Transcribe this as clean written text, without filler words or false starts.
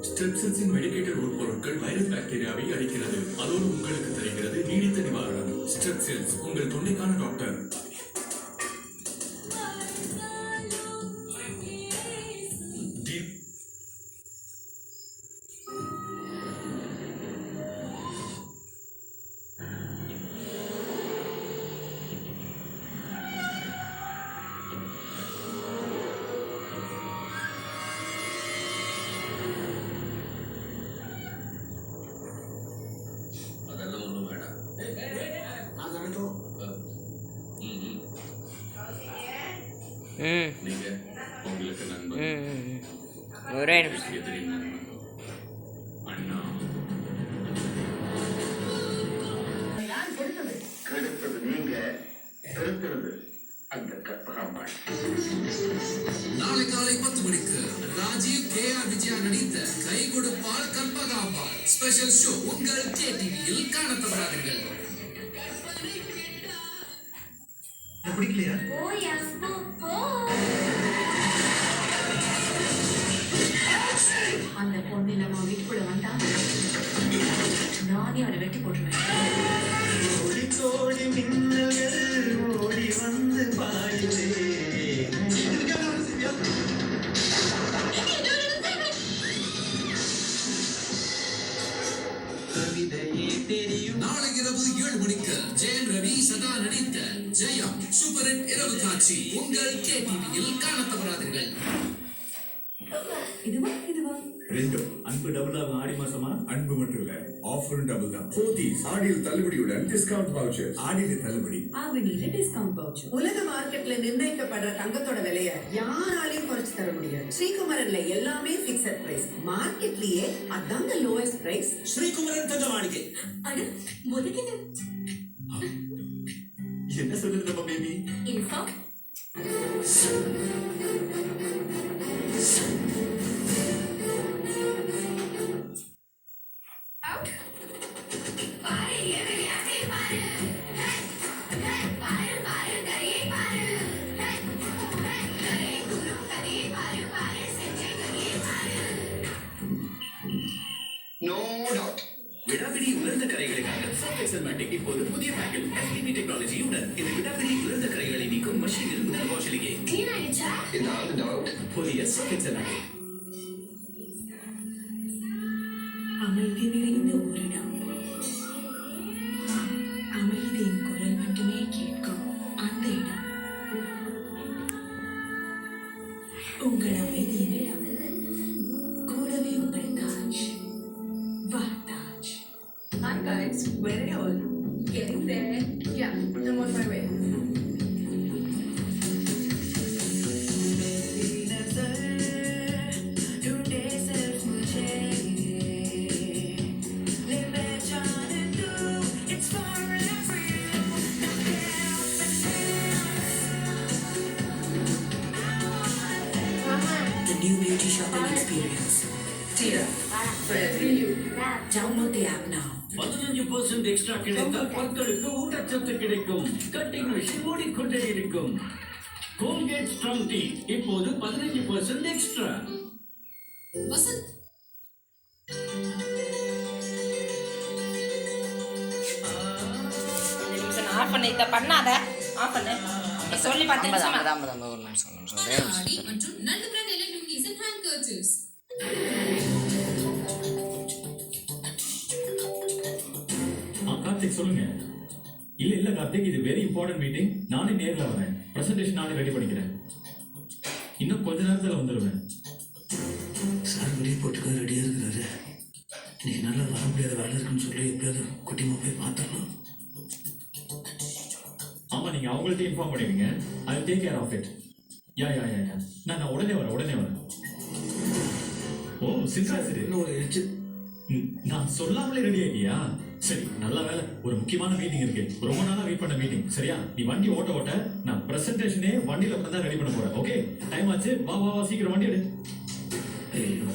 ஸ்ட்ரெப்சில்ஸின் medicated உட்பொருட்கள் virus பாக்டீரியாவை அழிக்கிறது. அதோடு உங்களுக்கு தருகிறது நீடித்த நிவாரணம். ஸ்ட்ரெப்சில்ஸ் உங்கள் தொண்டைக்கான டாக்டர். உங்களுக்கு நண்பர் ஒரே நிமிஷம் அண்ணா கெடுத்தது நீங்க, கெடுக்கிறது அந்த கற்பகாம்பாள். நாளை காலை 10 மணிக்கு ராஜீவ் KR விஜயா நடித்த கை கொடுப்பால் கற்பகாம்பாள் ஸ்பெஷல் ஷோ உங்கள் KTVயில் காணத் தவறாதீர்கள். பிடிக்கலையா? அந்த பொண்ணு நம்ம வீட்டுக்குள்ள வந்தா நானே அவரை வெட்டி போட்டுருவேன். ஓடி கோடி மின்னல்கள் ஓடி வந்து பாயுதே. நாளை இரவு 7 மணிக்கு ஜெயம் ரவி சதா நடித்த ஜெயம் சூப்பர் ஹிட் இரவு காட்சி உங்கள் KTVயில் காணத் தவறாதீர்கள். இதுவா ரெண்டும் அன்பு டபுள் ஆகும். ஆடி மாசமா அன்பு மட்டும் இல்ல, ஆஃபரும் டபுள் தான். போத்தீஸ் ஆடியில் தள்ளுபடியுடன் டிஸ்கவுண்ட் வவுச்சர். ஆடியில் தள்ளுபடி, ஆவணியில டிஸ்கவுண்ட் வவுச்சர். உலக மார்க்கெட்ல நிர்ணயிக்கப்படுற தங்கத்தோட விலைய யாராலையும் குறைச்சு தர முடியாது. ஸ்ரீகுமரன்ல எல்லாமே பிக்ஸட் பிரைஸ். மார்க்கெட்லயே அதாங்க லோவஸ்ட் பிரைஸ். ஸ்ரீகுமரன் தங்க மாளிகை. அட முதக்கிட்டு என்ன சொல்லுது நம்ம பேபி? இன்ஃபா விடாபிடி உலர்ந்த கரைகளுக்காக சர்ஃபெக்சல்மேட்டிக் இப்போது புதிய பேக்கில் FPP டெக்னாலஜியுடன் இது விடாபிடி உலர்ந்த கரைகளை நீக்கும் மஷீனில் முதல் வாஷிலேயே புதிய சர்ஃபெக்சல்மேட்டிக். அமைதி நிறைந்த ஓரிடம், அமைதியின் குரல் மட்டுமே கேட்கும் அந்த இடம் உங்கள் அமைதியின் இடம். கூடவே உங்கள் தாஜ். வா Taj. Hi guys, where are you all? Getting there. Yeah, I'm on my way. The new beauty shopping experience. Tira, for every you. Download the app now. 15% extra கிடைத்தால் பற்களுக்கு ஊட்டச்சத்து கிடைக்கும். கட்டிங் மிஷின் ஓடிக்கொண்டே இருக்கும். கோல்கேட் ஸ்ட்ராங் டீ இப்போது 15% extra. Vasanth of பண்ணி இதை பண்ணாத. Of பண்ணு. நீ சொல்லி பார்த்து ஒரு நிமிஷம் ஆடி மற்றும் நல்ல brand electric and handkerchiefs. Karthik சொல்லுங்க. இல்ல கார்த்திக், இது வெரி இம்பார்ட்டன்ட் மீட்டிங். நானே நேர்ல வரேன். பிரசன்டேஷன் நானே ரெடி பண்ணிக்கிறேன். இன்னும் கொஞ்ச நேரத்துல வந்துடுவேன். சார் வெளியே போட்டுக்க ரெடியா இருக்கிறாரு. இன்னைக்கு நல்லா வர முடியாத வேலை இருக்குன்னு சொல்லி எப்படியாவது குட்டிமா போய் பார்த்துடலாம். ஆமா, நீங்க அவங்கள்ட்ட இன்ஃபார்ம் பண்ணுவீங்க. I will take care of it. Yeah நான் உடனே வரேன். ஓ சின்சா சரி, ஒரு எச்சு நான் சொல்லாமலே ரெடி ஆகியா? சரி, நல்ல வேலை. ஒரு முக்கியமான மீட்டிங் இருக்கு. ரொம்ப நாளா வெயிட் பண்ண மீட்டிங். சரியா? நீ வண்டி ஓட்ட நான் பிரசன்டேஷனே வண்டியில உட்காந்து ரெடி பண்ண போறேன். ஓகே, டைம் ஆச்சு. வா சீக்கிரம் வண்டி எடு. ஐயோ